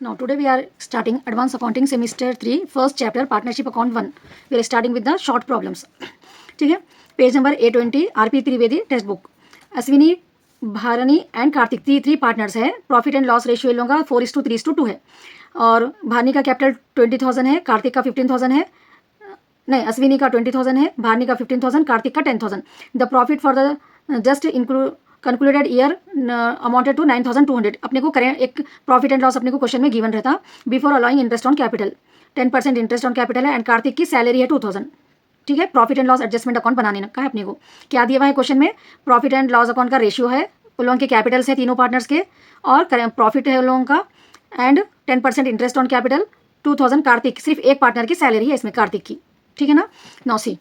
Now today we are starting Advanced Accounting Semester 3 first chapter Partnership Account 1. We are starting with the short problems. ठीक है, page number A20 RP Trivedi textbook. Ashwini, Bharani and Kartik three partners है. Profit and loss ratio लोगों का 4:3:2 है. और भारनी का capital 20,000 है, कार्तिक का 15,000 है. नहीं, अश्विनी का 20,000 है, भारनी का 15,000, कार्तिक का 10,000. The profit for the just concluded year amounted to 9,200. अपने को करें एक प्रॉफिट एंड लॉस अपने को क्वेश्चन में गिवन रहता before allowing interest on capital. 10% interest on capital है एंड कार्तिक की सैलरी है 2,000. ठीक है, profit and loss adjustment account बनाने का है अपने को. क्या दिया हुआ है क्वेश्चन में? प्रॉफिट एंड लॉस अकाउंट का रेशियो है, उन लोगों के कैपिटल्स है तीनों पार्टनर्स के, और प्रॉफिट है उन लोगों का and 10% interest on capital 2,000. Kartik सिर्फ एक पार्टनर की सैलरी है इसमें, कार्तिक की. ठीक है ना. नौ C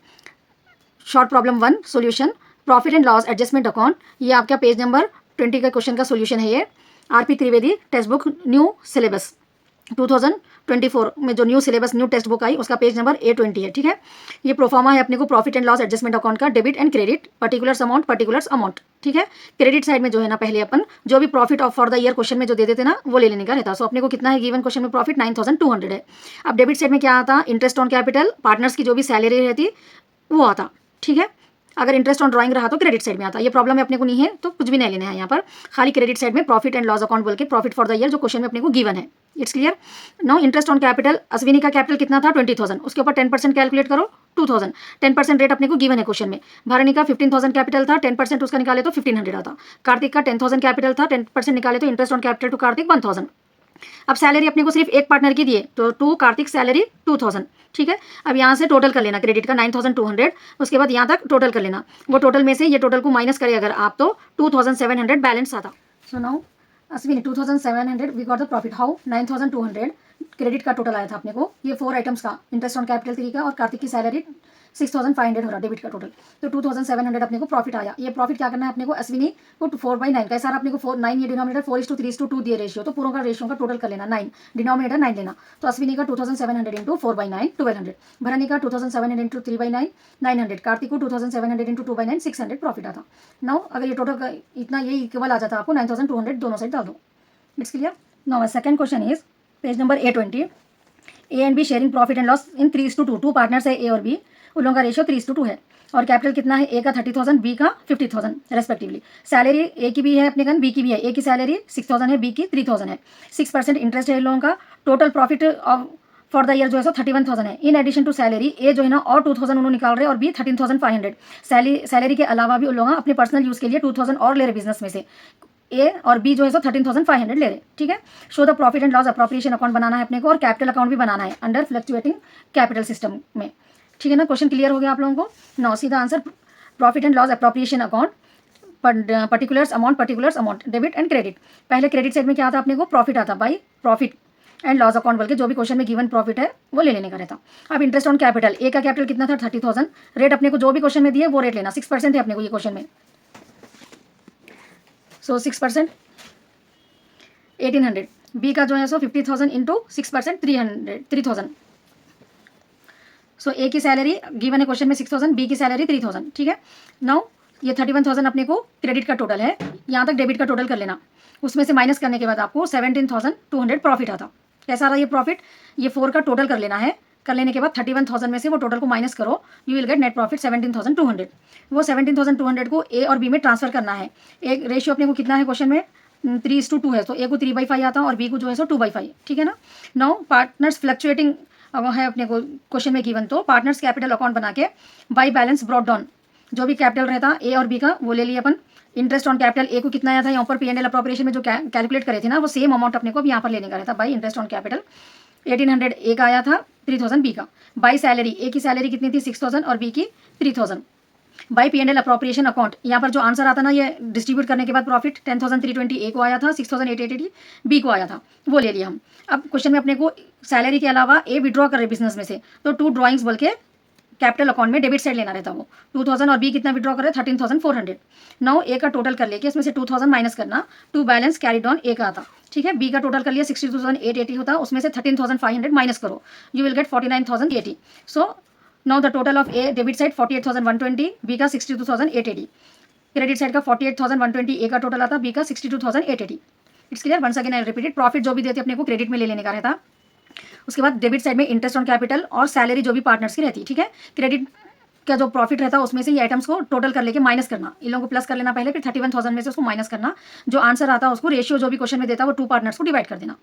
short problem 1 solution profit and loss adjustment account. ये आपका पेज नंबर 20 का क्वेश्चन का सॉल्यूशन है. ये RP Trivedi textbook new syllabus 2024 में जो new syllabus new textbook आई उसका पेज नंबर A20 है. ठीक है, ये प्रोफार्मा है अपने को profit and loss adjustment account का, debit and credit, particulars amount. ठीक है, क्रेडिट साइड में जो है ना पहले अपन जो भी profit of for the year question में जो दे देते ना वो ले लेने का रहता. सो अपने को कितना है गिवन क्वेश्चन में प्रॉफिट 9,200 है. अब डेबिट साइड में क्या आता? इंटरेस्ट ऑन कैपिटल, पार्टनर्स की जो भी सैलरी रहती वो आता. ठीक है, अगर इंटरेस्ट ऑन ड्राइंग रहा तो क्रेडिट साइड में आता. ये प्रॉब्लम है अपने को नहीं है तो कुछ भी नहीं लेना है यहाँ पर, खाली क्रेडिट साइड में प्रॉफिट एंड लॉस अकाउंट बोल के प्रॉफिट फॉर द ईयर जो क्वेश्चन में अपने को गिवन है. It's clear. No interest on capital, Ashwini का कैपिटल कितना था? 20,000. उसके ऊपर 10% कैलकुलेट करो 2,000. 10% रेट अपने को गिवन है क्वेश्चन में. भारनी का 15,000 कैपिटल था, 10% उसका निकाले तो 1,500 आता. कार्तिक का 10,000 कैपिटल था, 10% निकाले तो interest on capital to Kartik 1,000. अब सैलरी अपने को सिर्फ एक पार्टनर की दिए तो टू कार्तिक सैलरी 2,000. ठीक है, अब यहाँ से टोटल कर लेना क्रेडिट का 9,200, उसके बाद यहाँ तक टोटल कर लेना. वो टोटल में से ये टोटल को माइनस करें अगर आप तो 2,700 बैलेंस आता. So now Ashwini 2,700 we got the profit. How? 9,200 credit का टोटल आया था अपने को, ये 4 आइटम्स का, इंटरेस्ट ऑन कैपिटल 3 का और कार्तिक की सैलरी 6,500 हो रहा डेबिट का टोटल. तो 2,700 अपने को प्रॉफिट आया. ये प्रॉफिट क्या करना है अपने को? अश्विनी को 4/9 का सारा अपने को 9 ये डिनोमिनेटर 4:3:2 दिए रेशियो, तो पूरों का रेशियो का टोटल कर लेना 9, डिनोमिनेटर 9 लेना. तो अश्विनी का 2,700 इंटू 4/9 1,200, भरनी का 2,700 इंटू 3/9 900, कार्तिक को 2,700 इंटू 2/9 600 प्रॉफिट आता. नाउ अगर ये टोटल इतना ये इक्वल आ जाता आपको 9,200 दोनों साइड डाल दो. It's clear. Now second question is page number A20. A and be sharing profit and loss in 3:2. 2 partners है ए और बी, उन लोगों का रेशियो 3:2 है. और कैपिटल कितना है? ए का 30,000, बी का 50,000 रेस्पेक्टिवली. सैलरी ए की भी है अपने कन, बी की भी है. ए की सैलरी 6,000 है, बी की 3,000 है. 6% इंटरेस्ट है इन लोगों का. Total profit for the year जो है सो 31,000 है. इन एडिशन टू सैलरी ए जो है ना और 2,000 उन्होंने निकाल रहे और बी 13,500. सैलरी के अलावा भी उन लोगों अपने पर्सनल यूज़ के लिए 2,000 और ले रहे बिजनेस में से. ए और बी जो है सो 13,500 ले रहे. ठीक है, show the profit and loss appropriation account बनाना है अपने को और कैपिटल अकाउंट भी बनाना है अंडर फ्लक्चुएटिंग कैपिटल सिस्टम में. ठीक है ना, क्वेश्चन क्लियर हो गया आप लोगों को. नौ सीधा answer profit and loss appropriation account, particulars amount, debit and credit. पहले क्रेडिट साइड में क्या आता अपने को? प्रॉफिट आता by profit and loss account बोल के जो भी क्वेश्चन में गिवन प्रॉफिट है वो ले लेने का रहता. अब इंटरेस्ट ऑन कैपिटल, ए का कैपिटल कितना था? 30,000. रेट अपने को जो भी क्वेश्चन में दिए वो रेट लेना. 6% है अपने को ये क्वेश्चन में. सो 6% 1,800. बी का जो है सो 50,000 इंटू 6% 3,000. सो ए की सैलरी गिवन है क्वेश्चन में 6,000, बी की सैलरी 3,000. ठीक है, नाउ ये 31,000 अपने को क्रेडिट का टोटल है. यहाँ तक डेबिट का टोटल कर लेना. उसमें से माइनस करने के बाद आपको 17,200 प्रॉफिट आता. कैसा रहा ये प्रॉफिट? ये 4 का टोटल कर लेना है. कर लेने के बाद 31,000 में से वो टोटल को माइनस करो, you will gate net profit 17,200. वो 17,200 को ए और बी में ट्रांसफर करना है. एक रेशियो अपने को कितना है क्वेश्चन में? 3:2 है. तो ए को 3/5 आता और बी को जो है सो 2/5. ठीक है ना. नाउ पार्टनर्स फ्लक्चुएटिंग है अपने को क्वेश्चन में गिवन, तो पार्टनर्स कैपिटल अकाउंट बना के बाई बैलेंस ब्रॉट डाउन जो भी कैपिटल रहता ए और बी का वो ले लिया अपन. इंटरेस्ट ऑन कैपिटल ए को कितना आया था यहाँ पर P&L अप्रोप्रिएशन में जो कैलकुलेट करे थे ना वो सेम अमाउंट अपने को अब यहाँ पर लेने का रहता. बाई इंटरेस्ट ऑन कैपिटल 1,800 ए का आया था, 3,000 बी का. बाई सैलरी, ए की सैलरी कितनी थी? 6,000 और बी की 3,000. बाई P&L अप्रोप्रिएशन अकाउंट, यहाँ पर जो आंसर आता ना ये डिस्ट्रीब्यूट करने के बाद प्रॉफिट 10,320 ए को आया था, 6,880 बी को आया था, वो ले लिया हम. अब क्वेश्चन में अपने को सैलरी के अलावा ए विड्रॉ कर रहे बिजनेस में से, तो 2 ड्रॉइंग्स बोल के कैपिटल अकाउंट में डेबिट साइड लेना रहता. वो 2,000 और बी कितना विड्रॉ करे? 13,400. नाउ ए का टोटल कर लेके इसमें से 2,000 माइनस करना, टू बैलेंस कैरिड ऑन ए का आता. ठीक है, बी का टोटल कर लिया 62,880 होता, उसमें से 13,500 माइनस करो, you will get 49,080. So now the total of A debit side 48,120, B का 62,880. क्रेडिट साइड का 48,120 ए का टोटल आता, बी का 62,880. It's clear. Once again I repeated, profit जो भी देते अपने को क्रेडिट में ले लेने का रहता। उसके बाद डेबिट साइड में इंटरेस्ट ऑन कैपिटल और सैलरी जो भी पार्टनर्स की रहती है, ठीक है। क्रेडिट का जो प्रॉफिट रहता है उसमें से ये आइटम्स को टोटल कर लेके माइनस करना, इन लोगों को प्लस कर लेना पहले, फिर 31,000 में से उसको माइनस करना, जो आंसर आता है उसको रेशियो जो भी क्वेश्चन में देता है वो 2 पार्टनर्स को डिवाइड कर देना।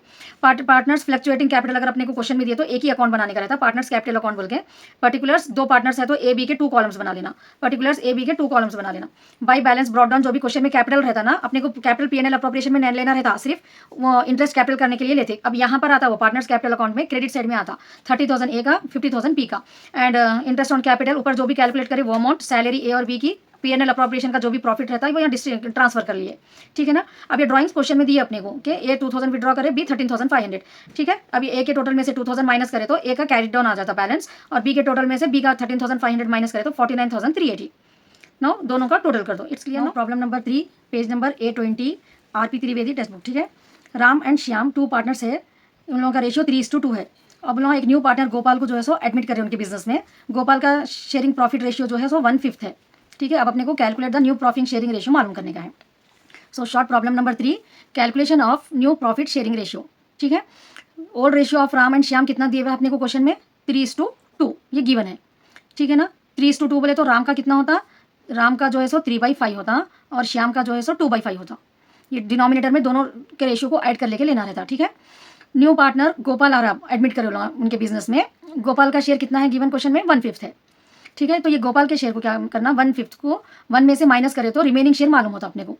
पार्टनर्स फ्लक्चुएटिंग कैपिटल अगर अपने को क्वेश्चन में दिए तो एक ही अकाउंट बनाने का रहता है, पार्टनर्स कैपिटल अकाउंट बोल के। पर्टिकुलर्स 2 पार्टनर्स है तो ए बी के 2 कॉलम्स बना लेना, पर्टिकुलर्स ए बी के 2 कॉलम्स बना लेना। बाई बैलेंस ब्रॉट डाउन जो भी क्वेश्चन में कैपिटल रहता ना, अपने को कैपिटल पीएनएल अप्रोप्रिएशन में नहीं लेना रहता, सिर्फ वो इंटरेस्ट कैपिटल करने के लिए लेते। अब यहाँ पर आता वो पार्टनर्स कैपिटल अकाउंट में क्रेडिट साइड में आता 30,000 ए का, 50,000 पी का, एंड इंटरेस्ट ऑन कैपिटल ऊपर जो भी कैलकुलेट करे वो अमाउंट, सैलरी ए और बी की, पीएनएल अप्रोप्रिएशन का जो भी प्रॉफिट रहता है वो यहाँ ट्रांसफर कर लिए, ठीक है ना। अब ये ड्राइंग्स क्वेश्चन में दिए अपने को कि ए 2,000 विड्रॉ करे, बी 13,500, ठीक है। अब ये ए के टोटल में से 2,000 माइनस करे तो ए का कैरी डाउन आ जाता बैलेंस, और बी के टोटल में से बी का 13,500 माइनस करे तो 49,380। नाउ दोनों का टोटल कर दो, it's clear. Problem number 3, page number A20, RP Trivedi text book, ठीक है। राम एंड श्याम 2 पार्टनर्स है, उन लोगों का रेशियो 3:2 है। अब लोग एक न्यू पार्टनर गोपाल को जो है सो एडमिट कर रहे हैं उनके बिजनेस में। गोपाल का शेयरिंग प्रॉफिट रेशियो जो है सो 1/5 है, ठीक है। अब अपने को calculate the new profit sharing ratio मालूम करने का है। So short problem number 3, calculation of new profit sharing ratio, ठीक है। Old ratio of Ram and Shyam कितना दिए हुए अपने को क्वेश्चन में, 3:2, ये गिवन है, ठीक है ना। 3:2 बोले तो राम का कितना होता, राम का जो है सो 3/5 होता, और श्याम का जो है सो 2/5 होता। ये डिनोमिनेटर में दोनों के रेशियो को ऐड कर लेके लेना रहता, ठीक है। न्यू पार्टनर गोपाल आ रहा एडमिट करे उनके बिजनेस में। गोपाल का शेयर कितना है गिवन क्वेश्चन में, 1/5 है, ठीक है। तो ये गोपाल के शेयर को क्या करना, 1/5 को 1 में से माइनस करे तो रिमेनिंग शेयर मालूम होता अपने को,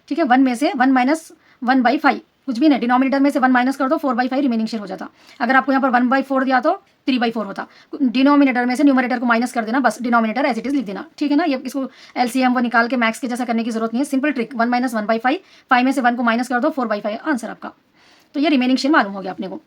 ठीक है। 1 में से 1 माइनस 1/5 कुछ भी नहीं, डिनोमिनेटर में से 1 माइनस कर दो, 4/5 रिमेनिंग शेयर हो जाता। अगर आपको यहाँ पर 1/4 दिया तो 3/4 होता। डिनोमिनेटर में से न्यूमरेटर को माइनस कर देना, बस डिनोमिनेटर एज इट इज लिख देना, ठीक है ना। ये इसको एलसीएम वो निकाल के मैक्स के जैसा करने की जरूरत नहीं है, सिंपल ट्रिक, 1 माइनस 1/5, 5 में से 1 को माइनस कर दो, 4/5 आंसर आपका। तो ये रिमेनिंग शेयर मालूम हो गया अपने को।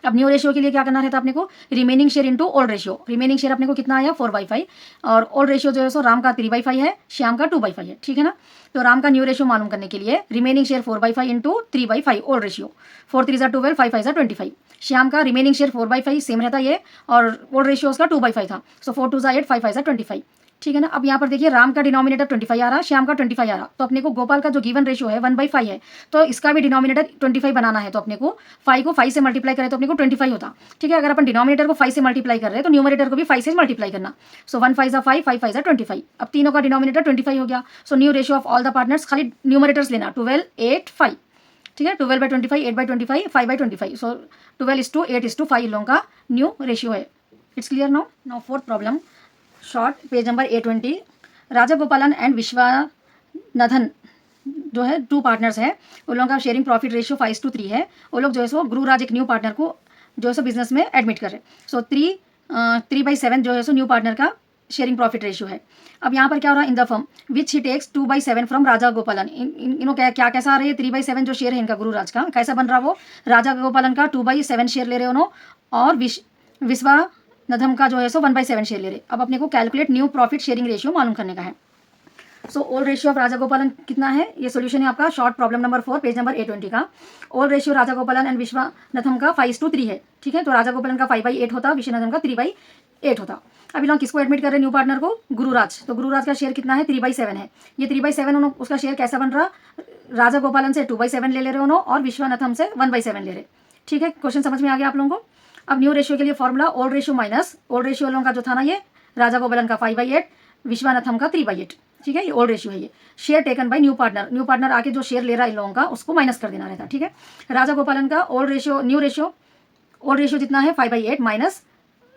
अब न्यू रेशियो के लिए क्या करना रहता अपने को, remaining share into old ratio. Remaining share अपने को कितना आया, 4/5, और ओल्ड रेशियो जो है सो राम का 3/5 है, श्याम का 2/5 है, ठीक है ना। तो राम का न्यू रेशियो मालूम करने के लिए remaining share 4/5 into 3/5 old ratio, 4 3 12, 5 5 25। Shyam का रिमेनिंग शेयर 4/5 सेम रहता ये, और ओल्ड रेशियो उसका 2/5 था, सो 4 2 8, 5 5 25, ठीक है ना। अब यहाँ पर देखिए राम का डिनोमिनेटर 25 आ रहा, श्याम का 25 आ रहा, तो अपने को गोपाल का जो गिवन रेशियो है 1/5 है, तो इसका भी डिनोमिनेटर 25 बनाना है। तो अपने को 5 को 5 से मल्टीप्लाई करें तो अपने को 25 होता, ठीक है। अगर अपन डिनोमिनेटर को 5 से मल्टीप्लाई कर रहे हैं तो न्यूमरेटर को भी 5 से मल्टीप्लाई करना। सो 1 5 5, 5 5 25। अब तीनों का डिनोमिनेटर 25 हो गया। So new ratio of all the partners, खाली न्यूमरेटर्स लेना, 12 8 5, ठीक है। 12/25, 8/25, 5/25। सो 12:8:5 इन लोगों का न्यू रेशियो है। It's clear now. Now fourth problem, short, page number A20, राजा गोपालन एंड विश्वनाथन जो है 2 पार्टनर्स है, उन लोगों का शेयरिंग प्रॉफिट रेशियो 5:3 है। वो लोग जो है सो गुरुराज एक न्यू पार्टनर को जो है सो बिजनेस में एडमिट कर रहे। सो 3/7 जो है सो न्यू पार्टनर का शेयरिंग प्रॉफिट रेशियो है। अब यहाँ पर क्या हो रहा है, in the firm which he takes 2/7 from Raja Gopalan, इनो क्या कैसा आ रहा है, 3/7 जो शेयर है इनका गुरुराज का कैसा बन रहा, वो राजा गोपालन का 2/7 शेयर ले रहे हो, और विश्वनाथम का जो है सो 1/7 शेयर ले रहे। अब अपने को calculate new profit sharing ratio मालूम करने का है। सो ओल्ड रेशियो ऑफ राजा गोपालन कितना है, ये सोल्यूशन है आपका short problem number 4, page number A20 का। ओल्ड रेशियो राजा गोपालन एंड विश्वनाथम का 5:3 है, ठीक है। तो राजा गोपालन का 5/8 होता, विश्वनाथम का 3/8 होता। अभी लोग किसको एडमिट कर रहे हैं न्यू पार्टनर को, गुरुराज। तो गुरुराज का शेयर कितना है, 3/7 है। ये 3/7 उसका शेयर कैसा बन रहा, राजा गोपालन से 2/7 ले रहे हो और विश्वनाथम से 1/7 ले रहे, ठीक है। क्वेश्चन समझ में आ गया आप लोगों को। अब न्यू रेशियो के लिए formula old ratio minus old ratio लोगों का जो था ना, ये राजा गोपालन का 5/8, विश्वनाथम का 3/8, ठीक है। ये ओल्ड रेशियो है। ये share taken by new partner आके जो शेयर ले रहा है इन लोगों का उसको माइनस कर देना रहता है, ठीक है। राजा गोपालन का ओल्ड रेशियो ओल्ड रेशियो जितना है 5/8 minus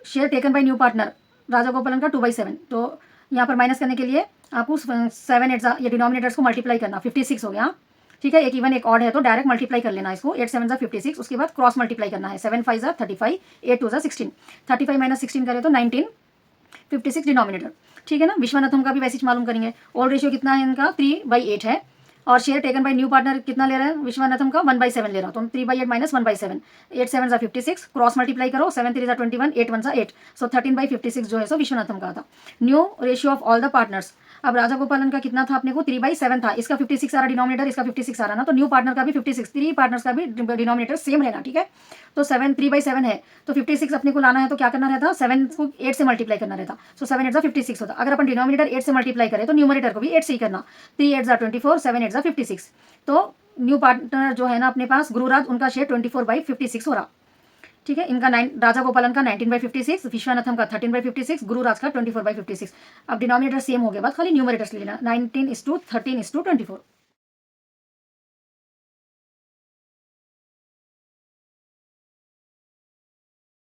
share taken by new partner Raja Gopalan का 2/7। तो यहाँ पर माइनस करने के लिए आपको 7 8 ये डिनोमिनेटर्स को मल्टीप्लाई करना, 56 हो गया, ठीक है। एक इवन एक ऑड है तो डायरेक्ट मल्टीप्लाई कर लेना इसको, 8 7 56, उसके बाद क्रॉस मल्टीप्लाई करना है, 7 5 35, 8 2 16, 35 माइनस 16 करें तो 19, 56 डिनोमिनेटर, ठीक है ना। विश्वनाथम का भी वैसे मालूम करेंगे। ओल्ड रेशियो कितना है इनका, 3/8 है, और share taken by new partner कितना ले रहा है विश्वनाथम का, 1/7 ले रहा, तो 3/8 माइनस 1/7, 8 7 56, क्रॉस मल्टीप्लाई करो, 7 3 21, 8 1 8, सो 13/56 जो है सो विश्वनाथम का था। New ratio of all the partners, अब राजा गोपालन का कितना था अपने को, 3/7 था, इसका 56 आ रहा डिनोमिनेटर, इसका 56 आ रहा ना, तो न्यू पार्टनर का भी 56, 3 पार्टनर्स का भी डिनोमिनेटर सेम रहना, ठीक है। तो 3/7 है, तो 56 अपने को लाना है तो क्या करना रहता, 7 को 8 से मल्टीप्लाई करना रहता, सो 7 8 56 होता। अगर अपन डिनोमिनेटर 8 से मल्टीप्लाई करें तो न्यूमरेटर को भी 8 से ही करना, 3 8 24, 7 8 56, तो न्यू पार्टनर जो है ना अपने पास गुरुराज, उनका शेयर 24/56 हो रहा। ठीक है, इनका राजा गोपालन का 19/56, विश्वनाथम का 13/56, गुरुराज का 24/56। अब डिनोमिनेटर सेम हो गया, बात खाली न्यूमरेटर्स ले लेना, 19:13:24।